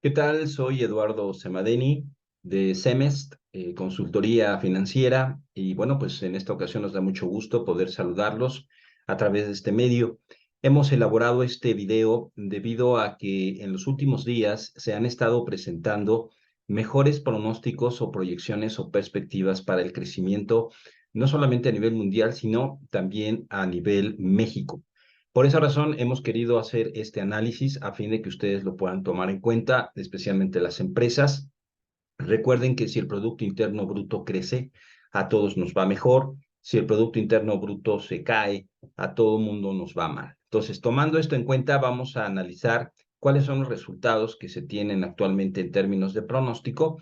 ¿Qué tal? Soy Eduardo Semadeni de Semest, consultoría financiera, y bueno, pues en esta ocasión nos da mucho gusto poder saludarlos a través de este medio. Hemos elaborado este video debido a que en los últimos días se han estado presentando mejores pronósticos o proyecciones o perspectivas para el crecimiento, no solamente a nivel mundial, sino también a nivel México. Por esa razón hemos querido hacer este análisis a fin de que ustedes lo puedan tomar en cuenta, especialmente las empresas. Recuerden que si el Producto Interno Bruto crece, a todos nos va mejor. Si el Producto Interno Bruto se cae, a todo mundo nos va mal. Entonces, tomando esto en cuenta, vamos a analizar cuáles son los resultados que se tienen actualmente en términos de pronóstico.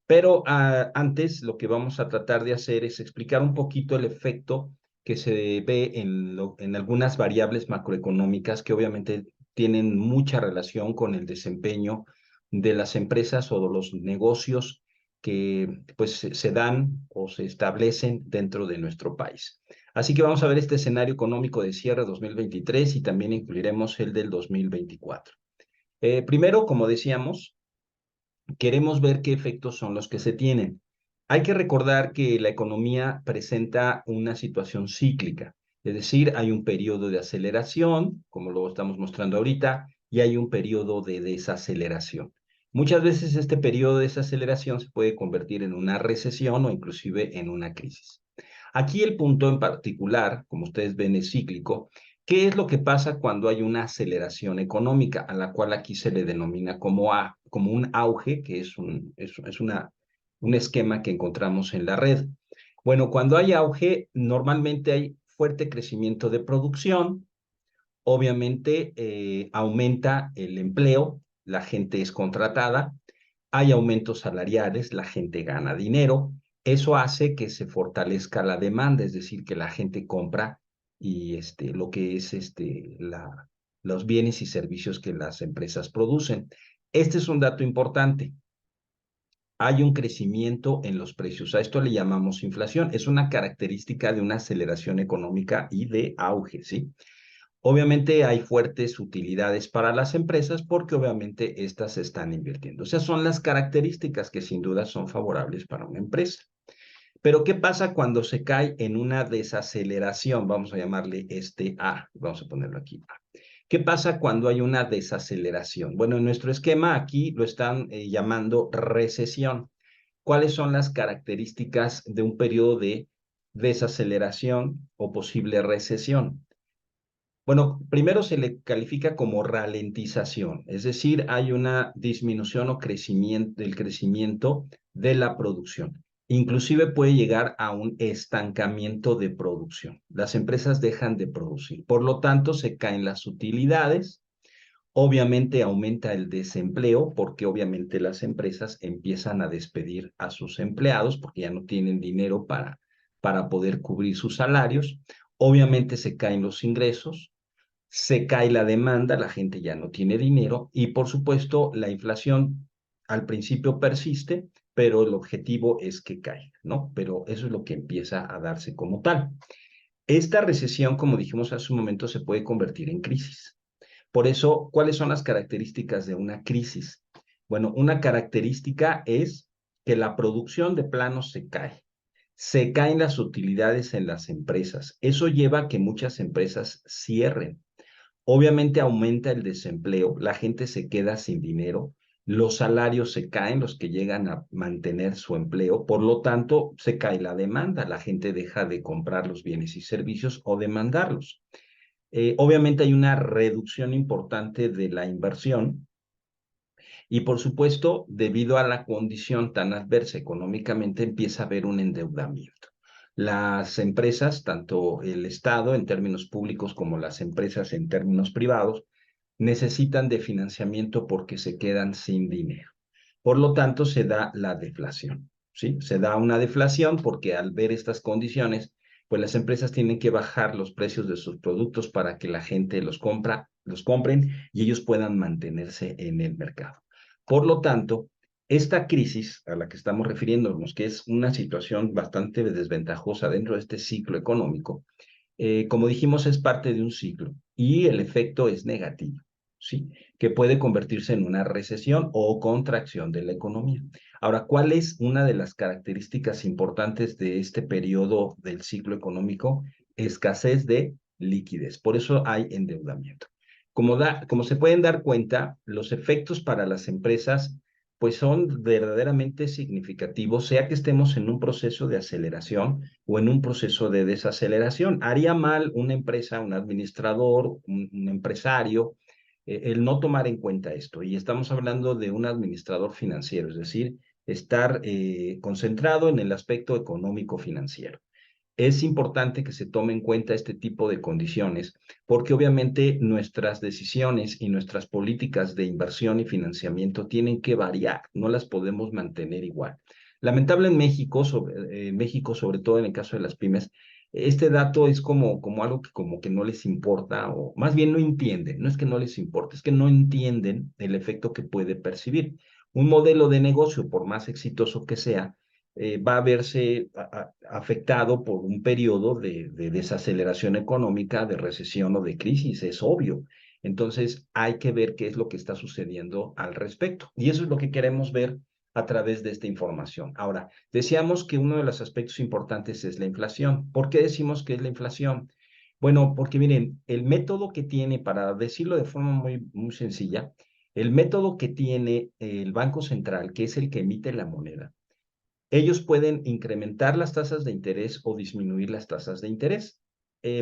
Pero antes, lo que vamos a tratar de hacer es explicar un poquito el efecto que se ve en algunas variables macroeconómicas que obviamente tienen mucha relación con el desempeño de las empresas o de los negocios que pues se dan o se establecen dentro de nuestro país. Así que vamos a ver este escenario económico de cierre 2023 y también incluiremos el del 2024. Primero, como decíamos, queremos ver qué efectos son los que se tienen. Hay que recordar que la economía presenta una situación cíclica, es decir, hay un periodo de aceleración, como lo estamos mostrando ahorita, y hay un periodo de desaceleración. Muchas veces este periodo de desaceleración se puede convertir en una recesión o inclusive en una crisis. Aquí el punto en particular, como ustedes ven, es cíclico. ¿Qué es lo que pasa cuando hay una aceleración económica, a la cual aquí se le denomina como un auge, que es un esquema que encontramos en la red? Bueno, cuando hay auge, normalmente hay fuerte crecimiento de producción, obviamente aumenta el empleo, la gente es contratada, hay aumentos salariales, la gente gana dinero, eso hace que se fortalezca la demanda, es decir, que la gente compra y lo que es los bienes y servicios que las empresas producen. Este es un dato importante. Hay un crecimiento en los precios. A esto le llamamos inflación. Es una característica de una aceleración económica y de auge, ¿sí? Obviamente hay fuertes utilidades para las empresas porque obviamente estas se están invirtiendo. O sea, son las características que sin duda son favorables para una empresa. Pero ¿qué pasa cuando se cae en una desaceleración? Vamos a llamarle este A. Vamos a ponerlo aquí. A. ¿Qué pasa cuando hay una desaceleración? Bueno, en nuestro esquema aquí lo están llamando recesión. ¿Cuáles son las características de un periodo de desaceleración o posible recesión? Bueno, primero se le califica como ralentización, es decir, hay una disminución o crecimiento del crecimiento de la producción. Inclusive puede llegar a un estancamiento de producción. Las empresas dejan de producir, por lo tanto se caen las utilidades, obviamente aumenta el desempleo porque obviamente las empresas empiezan a despedir a sus empleados porque ya no tienen dinero para poder cubrir sus salarios. Obviamente se caen los ingresos, se cae la demanda, la gente ya no tiene dinero y por supuesto la inflación al principio persiste, pero el objetivo es que caiga, ¿no? Pero eso es lo que empieza a darse como tal. Esta recesión, como dijimos hace un momento, se puede convertir en crisis. Por eso, ¿cuáles son las características de una crisis? Bueno, una característica es que la producción de planos se caen las utilidades en las empresas. Eso lleva a que muchas empresas cierren. Obviamente aumenta el desempleo, la gente se queda sin dinero, los salarios se caen, los que llegan a mantener su empleo, por lo tanto se cae la demanda, la gente deja de comprar los bienes y servicios o demandarlos. Obviamente hay una reducción importante de la inversión y por supuesto, debido a la condición tan adversa económicamente, empieza a haber un endeudamiento. Las empresas, tanto el Estado en términos públicos como las empresas en términos privados, necesitan de financiamiento porque se quedan sin dinero. Por lo tanto, se da la deflación, ¿sí? Se da una deflación porque al ver estas condiciones, pues las empresas tienen que bajar los precios de sus productos para que la gente los compren y ellos puedan mantenerse en el mercado. Por lo tanto, esta crisis a la que estamos refiriéndonos, que es una situación bastante desventajosa dentro de este ciclo económico, como dijimos, es parte de un ciclo y el efecto es negativo, ¿sí? Que puede convertirse en una recesión o contracción de la economía. Ahora, ¿cuál es una de las características importantes de este periodo del ciclo económico? Escasez de liquidez. Por eso hay endeudamiento. Como se pueden dar cuenta, los efectos para las empresas pues son verdaderamente significativos, sea que estemos en un proceso de aceleración o en un proceso de desaceleración. Haría mal una empresa, un administrador, un empresario, el no tomar en cuenta esto. Y estamos hablando de un administrador financiero, es decir, estar concentrado en el aspecto económico financiero. Es importante que se tome en cuenta este tipo de condiciones, porque obviamente nuestras decisiones y nuestras políticas de inversión y financiamiento tienen que variar, no las podemos mantener igual. Lamentable en México, sobre todo en el caso de las pymes, este dato es como algo que como que no les importa, o más bien no entienden, no es que no les importe, es que no entienden el efecto que puede percibir. Un modelo de negocio, por más exitoso que sea, va a verse afectado por un periodo de desaceleración económica, de recesión o de crisis, es obvio. Entonces hay que ver qué es lo que está sucediendo al respecto. Y eso es lo que queremos ver a través de esta información. Ahora, decíamos que uno de los aspectos importantes es la inflación. ¿Por qué decimos que es la inflación? Bueno, porque miren, el método que tiene, para decirlo de forma muy sencilla, el método que tiene el Banco Central, que es el que emite la moneda, ellos pueden incrementar las tasas de interés o disminuir las tasas de interés.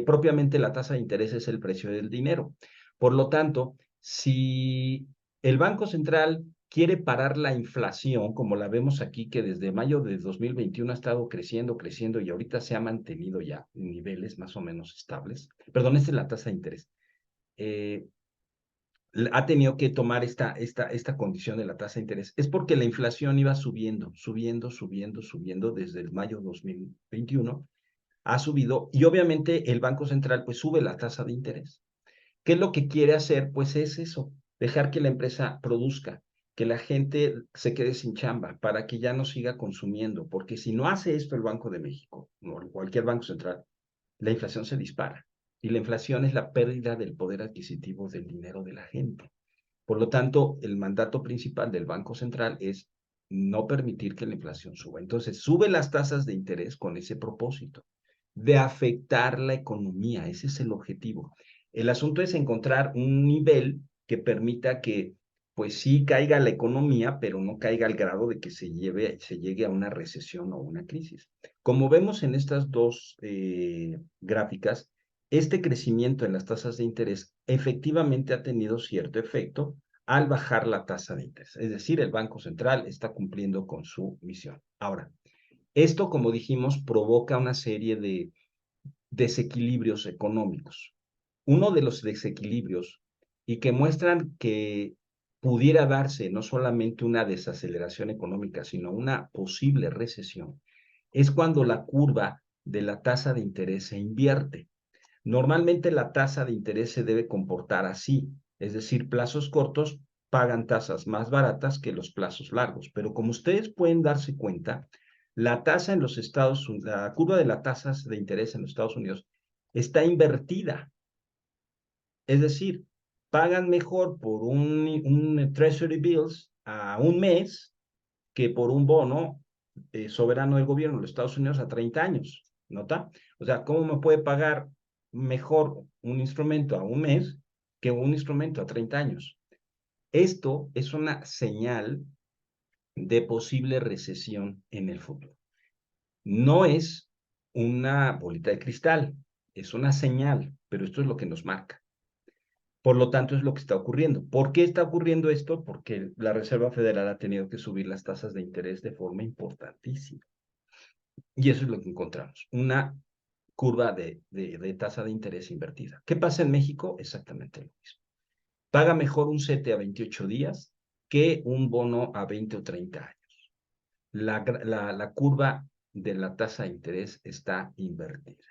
Propiamente la tasa de interés es el precio del dinero. Por lo tanto, si el Banco Central quiere parar la inflación, como la vemos aquí, que desde mayo de 2021 ha estado creciendo, creciendo y ahorita se ha mantenido ya en niveles más o menos estables. Perdón, esta es la tasa de interés. Eh, ha tenido que tomar esta condición de la tasa de interés, es porque la inflación iba subiendo desde el mayo 2021, ha subido y obviamente el Banco Central pues sube la tasa de interés. ¿Qué es lo que quiere hacer? Pues es eso, dejar que la empresa produzca, que la gente se quede sin chamba para que ya no siga consumiendo, porque si no hace esto el Banco de México o cualquier banco central, la inflación se dispara. Y la inflación es la pérdida del poder adquisitivo del dinero de la gente. Por lo tanto, el mandato principal del Banco Central es no permitir que la inflación suba. Entonces, sube las tasas de interés con ese propósito de afectar la economía. Ese es el objetivo. El asunto es encontrar un nivel que permita que, pues sí, caiga la economía, pero no caiga al grado de que se llegue a una recesión o una crisis. Como vemos en estas dos gráficas, este crecimiento en las tasas de interés efectivamente ha tenido cierto efecto al bajar la tasa de interés. Es decir, el Banco Central está cumpliendo con su misión. Ahora, esto, como dijimos, provoca una serie de desequilibrios económicos. Uno de los desequilibrios y que muestran que pudiera darse no solamente una desaceleración económica, sino una posible recesión, es cuando la curva de la tasa de interés se invierte. Normalmente la tasa de interés se debe comportar así, es decir, plazos cortos pagan tasas más baratas que los plazos largos, pero como ustedes pueden darse cuenta, la tasa en los Estados Unidos, la curva de las tasas de interés en los Estados Unidos está invertida, es decir, pagan mejor por un Treasury Bills a un mes que por un bono soberano del gobierno de los Estados Unidos a 30 años. ¿Nota? O sea, ¿cómo me puede pagar mejor un instrumento a un mes que un instrumento a 30 años? Esto es una señal de posible recesión en el futuro. No es una bolita de cristal, es una señal, pero esto es lo que nos marca. Por lo tanto, es lo que está ocurriendo. ¿Por qué está ocurriendo esto? Porque la Reserva Federal ha tenido que subir las tasas de interés de forma importantísima. Y eso es lo que encontramos, una curva de tasa de interés invertida. ¿Qué pasa en México? Exactamente lo mismo. Paga mejor un CETE a 28 días que un bono a 20 o 30 años. La curva de la tasa de interés está invertida.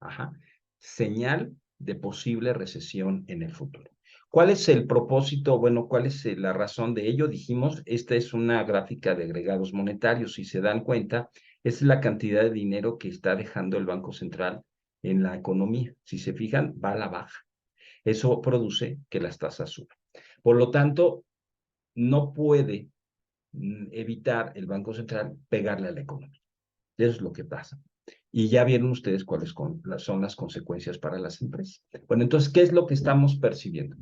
Ajá. Señal de posible recesión en el futuro. ¿Cuál es el propósito? Bueno, ¿cuál es la razón de ello? Dijimos, esta es una gráfica de agregados monetarios. Si se dan cuenta, es la cantidad de dinero que está dejando el Banco Central en la economía. Si se fijan, va a la baja. Eso produce que las tasas suban. Por lo tanto, no puede evitar el Banco Central pegarle a la economía. Eso es lo que pasa. Y ya vieron ustedes cuáles son las consecuencias para las empresas. Bueno, entonces, ¿qué es lo que estamos percibiendo?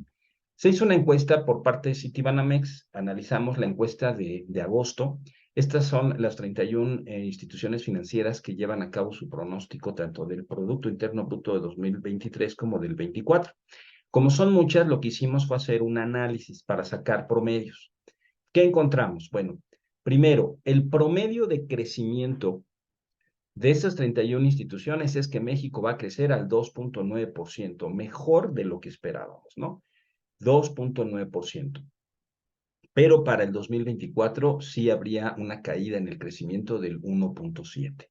Se hizo una encuesta por parte de Citibanamex, analizamos la encuesta de agosto. Estas son las 31 instituciones financieras que llevan a cabo su pronóstico tanto del Producto Interno Bruto de 2023 como del 24. Como son muchas, lo que hicimos fue hacer un análisis para sacar promedios. ¿Qué encontramos? Bueno, primero, el promedio de crecimiento de estas 31 instituciones es que México va a crecer al 2.9%, mejor de lo que esperábamos, ¿no? 2.9%. Pero para el 2024 sí habría una caída en el crecimiento del 1.7%.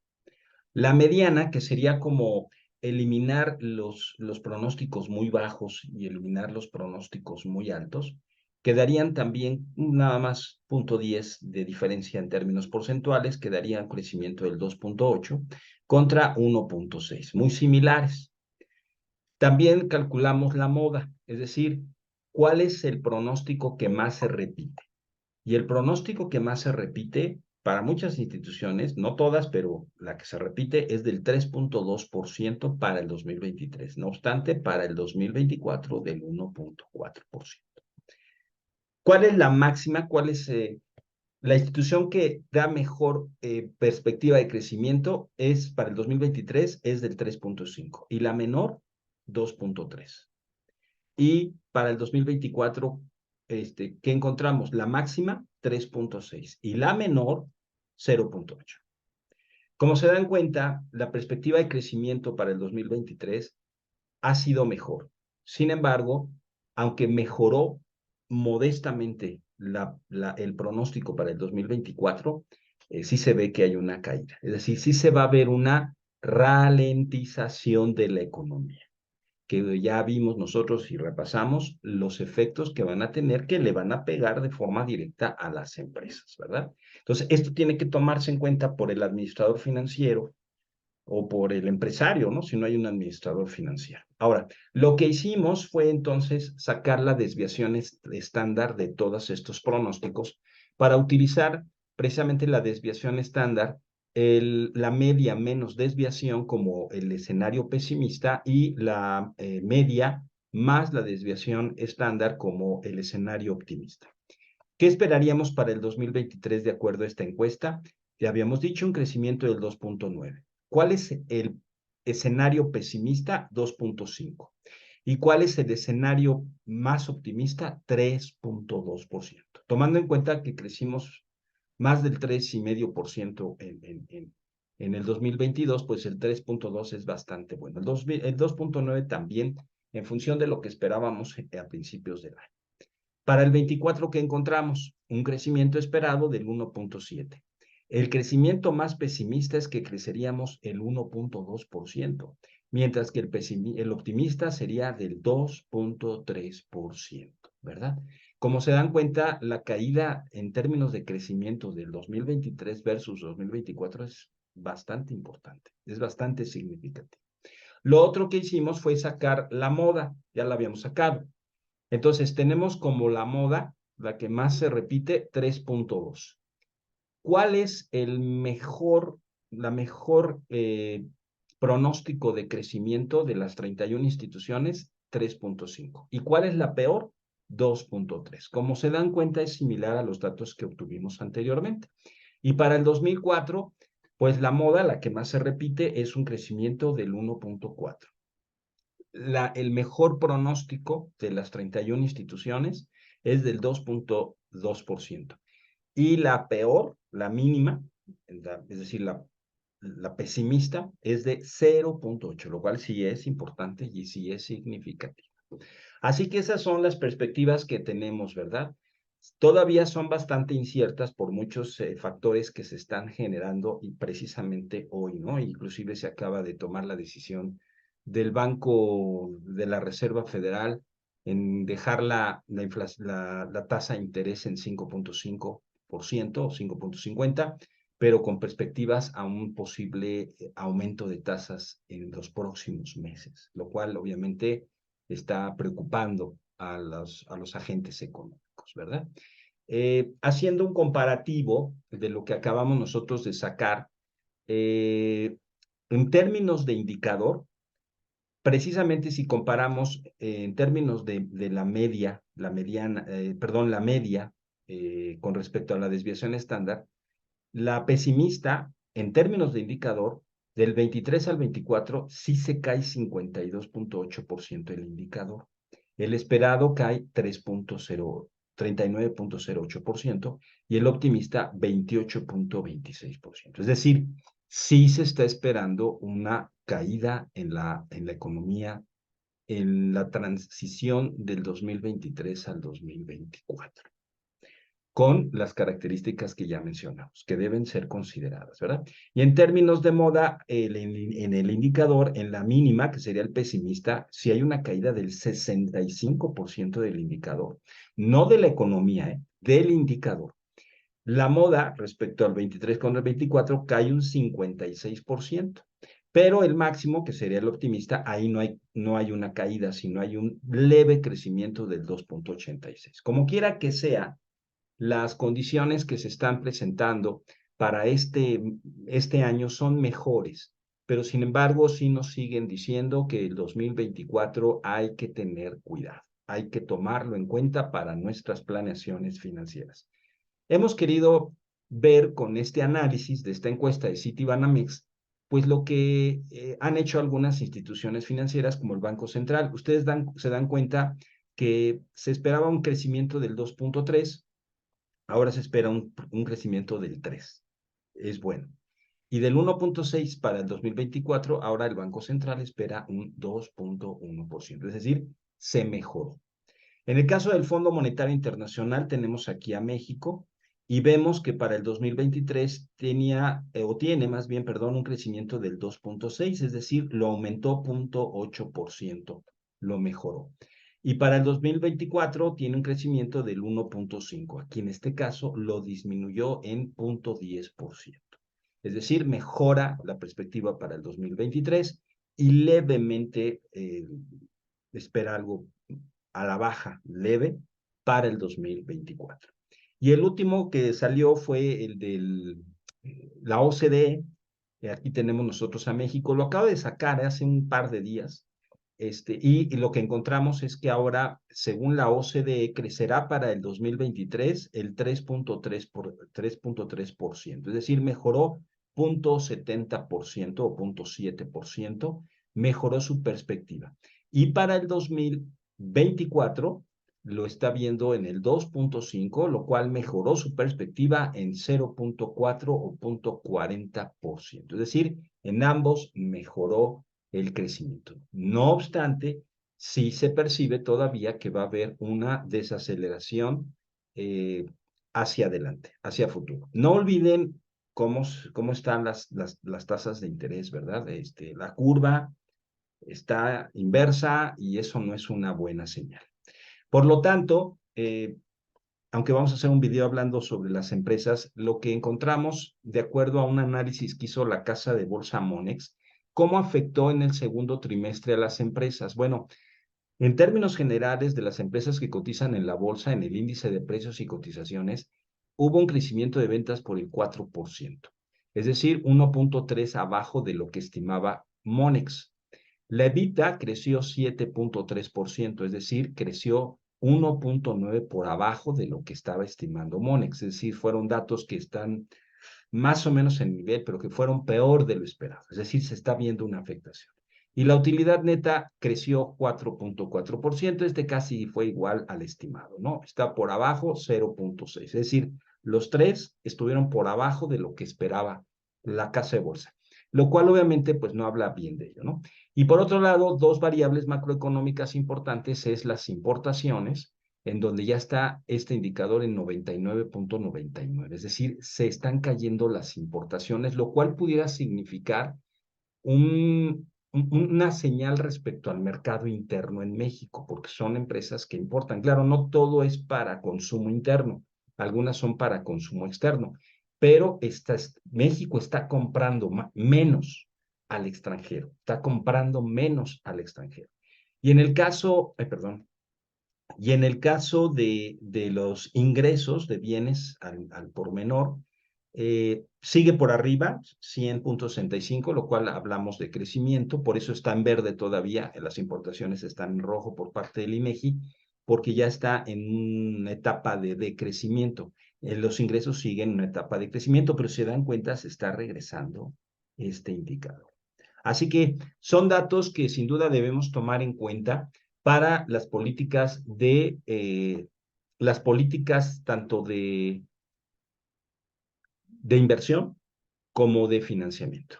La mediana, que sería como eliminar los pronósticos muy bajos y eliminar los pronósticos muy altos, quedarían también nada más 0.10 de diferencia en términos porcentuales, quedaría un crecimiento del 2.8 contra 1.6, muy similares. También calculamos la moda, es decir, cuál es el pronóstico que más se repite. Y el pronóstico que más se repite para muchas instituciones, no todas, pero la que se repite es del 3.2% para el 2023. No obstante, para el 2024 del 1.4%. ¿Cuál es la máxima? ¿Cuál es la institución que da mejor perspectiva de crecimiento? Es para el 2023 es del 3.5 y la menor 2.3. Y para el 2024, ¿qué encontramos? La máxima, 3.6 y la menor, 0.8. Como se dan cuenta, la perspectiva de crecimiento para el 2023 ha sido mejor. Sin embargo, aunque mejoró modestamente el pronóstico para el 2024, sí se ve que hay una caída. Es decir, sí se va a ver una ralentización de la economía, que ya vimos nosotros y repasamos los efectos que van a tener, que le van a pegar de forma directa a las empresas, ¿verdad? Entonces, esto tiene que tomarse en cuenta por el administrador financiero o por el empresario, ¿no? Si no hay un administrador financiero. Ahora, lo que hicimos fue entonces sacar la desviación estándar de todos estos pronósticos para utilizar precisamente la desviación estándar, la media menos desviación como el escenario pesimista y la media más la desviación estándar como el escenario optimista. ¿Qué esperaríamos para el 2023 de acuerdo a esta encuesta? Ya habíamos dicho un crecimiento del 2.9. ¿Cuál es el escenario pesimista? 2.5. ¿Y cuál es el escenario más optimista? 3.2%. Tomando en cuenta que crecimos más del 3,5% en el 2022, pues el 3.2 es bastante bueno. El 2.9 también, en función de lo que esperábamos a principios del año. Para el 24, ¿qué encontramos? Un crecimiento esperado del 1.7. El crecimiento más pesimista es que creceríamos el 1.2%, mientras que el optimista sería del 2.3%, ¿verdad? Como se dan cuenta, la caída en términos de crecimiento del 2023 versus 2024 es bastante importante, es bastante significativo. Lo otro que hicimos fue sacar la moda, ya la habíamos sacado. Entonces, tenemos como la moda, la que más se repite, 3.2. ¿Cuál es la mejor pronóstico de crecimiento de las 31 instituciones? 3.5. ¿Y cuál es la peor? 2.3. Como se dan cuenta, es similar a los datos que obtuvimos anteriormente. Y para el 2004, pues la moda, la que más se repite, es un crecimiento del 1.4. El mejor pronóstico de las 31 instituciones es del 2.2%. Y la peor, la mínima, es decir, la pesimista, es de 0.8, lo cual sí es importante y sí es significativo. Así que esas son las perspectivas que tenemos, ¿verdad? Todavía son bastante inciertas por muchos factores que se están generando y precisamente hoy, ¿no? Inclusive se acaba de tomar la decisión del Banco de la Reserva Federal en dejar la tasa de interés en 5.5% o 5.50, pero con perspectivas a un posible aumento de tasas en los próximos meses, lo cual obviamente está preocupando a los agentes económicos, ¿verdad? Haciendo un comparativo de lo que acabamos nosotros de sacar, en términos de indicador, precisamente si comparamos en términos de la media, la mediana, perdón, la media con respecto a la desviación estándar, la pesimista, en términos de indicador, del 23 al 24, sí se cae 52.8% el indicador. El esperado cae 39.08% y el optimista 28.26%. Es decir, sí se está esperando una caída en la economía en la transición del 2023 al 2024 con las características que ya mencionamos, que deben ser consideradas, ¿verdad? Y en términos de moda, en el indicador, en la mínima, que sería el pesimista, si hay una caída del 65% del indicador, no de la economía, del indicador. La moda, respecto al 23 con el 24, cae un 56%. Pero el máximo, que sería el optimista, ahí no hay una caída, sino hay un leve crecimiento del 2.86. Como quiera que sea, las condiciones que se están presentando para este año son mejores, pero sin embargo sí nos siguen diciendo que el 2024 hay que tener cuidado, hay que tomarlo en cuenta para nuestras planeaciones financieras. Hemos querido ver con este análisis de esta encuesta de Citibanamex, pues lo que han hecho algunas instituciones financieras como el Banco Central. Ustedes se dan cuenta que se esperaba un crecimiento del 2.3, ahora se espera un crecimiento del 3. Es bueno. Y del 1.6 para el 2024, ahora el Banco Central espera un 2.1%. Es decir, se mejoró. En el caso del Fondo Monetario Internacional, tenemos aquí a México y vemos que para el 2023 tiene más bien, perdón, un crecimiento del 2.6, es decir, lo aumentó 0.8%, lo mejoró. Y para el 2024 tiene un crecimiento del 1.5. Aquí en este caso lo disminuyó en 0.10%. Es decir, mejora la perspectiva para el 2023 y levemente espera algo a la baja leve para el 2024. Y el último que salió fue el de la OCDE. Aquí tenemos nosotros a México. Lo acabo de sacar hace un par de días. Y lo que encontramos es que ahora, según la OCDE, crecerá para el 2023 el 3.3%, es decir, mejoró 0.70% o 0.7%, mejoró su perspectiva. Y para el 2024 lo está viendo en el 2.5, lo cual mejoró su perspectiva en 0.4 o 0.40%. Es decir, en ambos mejoró el crecimiento. No obstante, sí se percibe todavía que va a haber una desaceleración hacia adelante, hacia futuro. No olviden cómo están las tasas de interés, ¿verdad? La curva está inversa y eso no es una buena señal. Por lo tanto, aunque vamos a hacer un video hablando sobre las empresas, lo que encontramos, de acuerdo a un análisis que hizo la casa de bolsa Monex, ¿cómo afectó en el segundo trimestre a las empresas? Bueno, en términos generales de las empresas que cotizan en la bolsa, en el índice de precios y cotizaciones, hubo un crecimiento de ventas por el 4%, es decir, 1.3 abajo de lo que estimaba Monex. La EBITDA creció 7.3%, es decir, creció 1.9 por abajo de lo que estaba estimando Monex. Es decir, fueron datos que están más o menos en nivel, pero que fueron peor de lo esperado. Es decir, se está viendo una afectación. Y la utilidad neta creció 4.4%, casi fue igual al estimado, ¿no? Está por abajo 0.6, es decir, los tres estuvieron por abajo de lo que esperaba la casa de bolsa, lo cual obviamente pues no habla bien de ello, ¿no? Y por otro lado, dos variables macroeconómicas importantes es las importaciones, en donde ya está este indicador en 99.99, es decir, se están cayendo las importaciones, lo cual pudiera significar una señal respecto al mercado interno en México, porque son empresas que importan. Claro, no todo es para consumo interno, algunas son para consumo externo, pero México está comprando menos al extranjero, está comprando menos al extranjero. Y en el caso, perdón, y en el caso de los ingresos de bienes al por menor, sigue por arriba, 100.65, lo cual hablamos de crecimiento, por eso está en verde todavía, las importaciones están en rojo por parte del INEGI, porque ya está en una etapa de decrecimiento. Los ingresos siguen en una etapa de crecimiento, pero si se dan cuenta, se está regresando este indicador. Así que son datos que sin duda debemos tomar en cuenta para las políticas tanto de inversión como de financiamiento.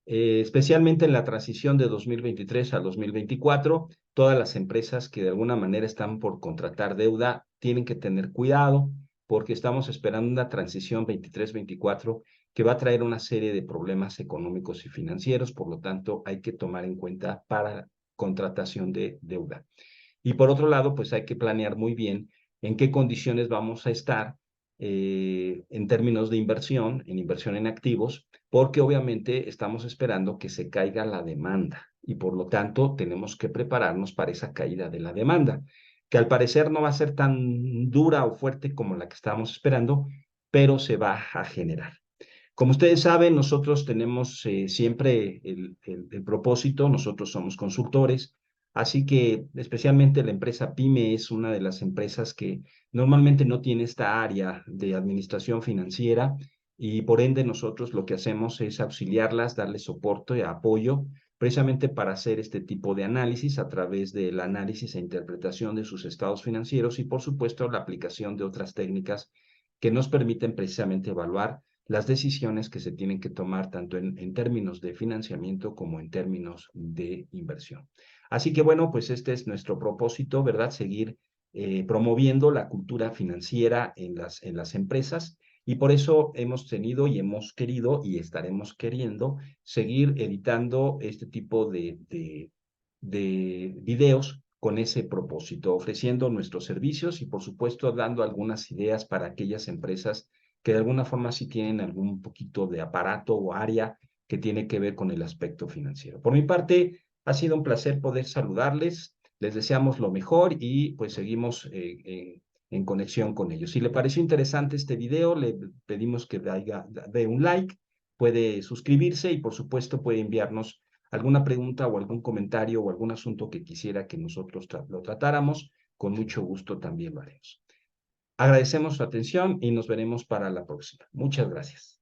Especialmente en la transición de 2023 a 2024, todas las empresas que de alguna manera están por contratar deuda tienen que tener cuidado porque estamos esperando una transición 23-24 que va a traer una serie de problemas económicos y financieros, por lo tanto hay que tomar en cuenta para contratación de deuda. Y por otro lado, pues hay que planear muy bien en qué condiciones vamos a estar en términos de inversión, en inversión en activos, porque obviamente estamos esperando que se caiga la demanda y por lo tanto tenemos que prepararnos para esa caída de la demanda, que al parecer no va a ser tan dura o fuerte como la que estábamos esperando, pero se va a generar. Como ustedes saben, nosotros tenemos siempre el propósito, nosotros somos consultores, así que especialmente la empresa PYME es una de las empresas que normalmente no tiene esta área de administración financiera y por ende nosotros lo que hacemos es auxiliarlas, darles soporte y apoyo precisamente para hacer este tipo de análisis a través del análisis e interpretación de sus estados financieros y por supuesto la aplicación de otras técnicas que nos permiten precisamente evaluar las decisiones que se tienen que tomar tanto en términos de financiamiento como en términos de inversión. Así que bueno, pues este es nuestro propósito, ¿verdad? Seguir promoviendo la cultura financiera en las empresas y por eso hemos tenido y hemos querido y estaremos queriendo seguir editando este tipo de videos con ese propósito, ofreciendo nuestros servicios y por supuesto dando algunas ideas para aquellas empresas que de alguna forma sí tienen algún poquito de aparato o área que tiene que ver con el aspecto financiero. Por mi parte, ha sido un placer poder saludarles, les deseamos lo mejor y pues seguimos en conexión con ellos. Si le pareció interesante este video, le pedimos que dé un like, puede suscribirse y por supuesto puede enviarnos alguna pregunta o algún comentario o algún asunto que quisiera que nosotros lo tratáramos, con mucho gusto también lo haremos. Agradecemos su atención y nos veremos para la próxima. Muchas gracias.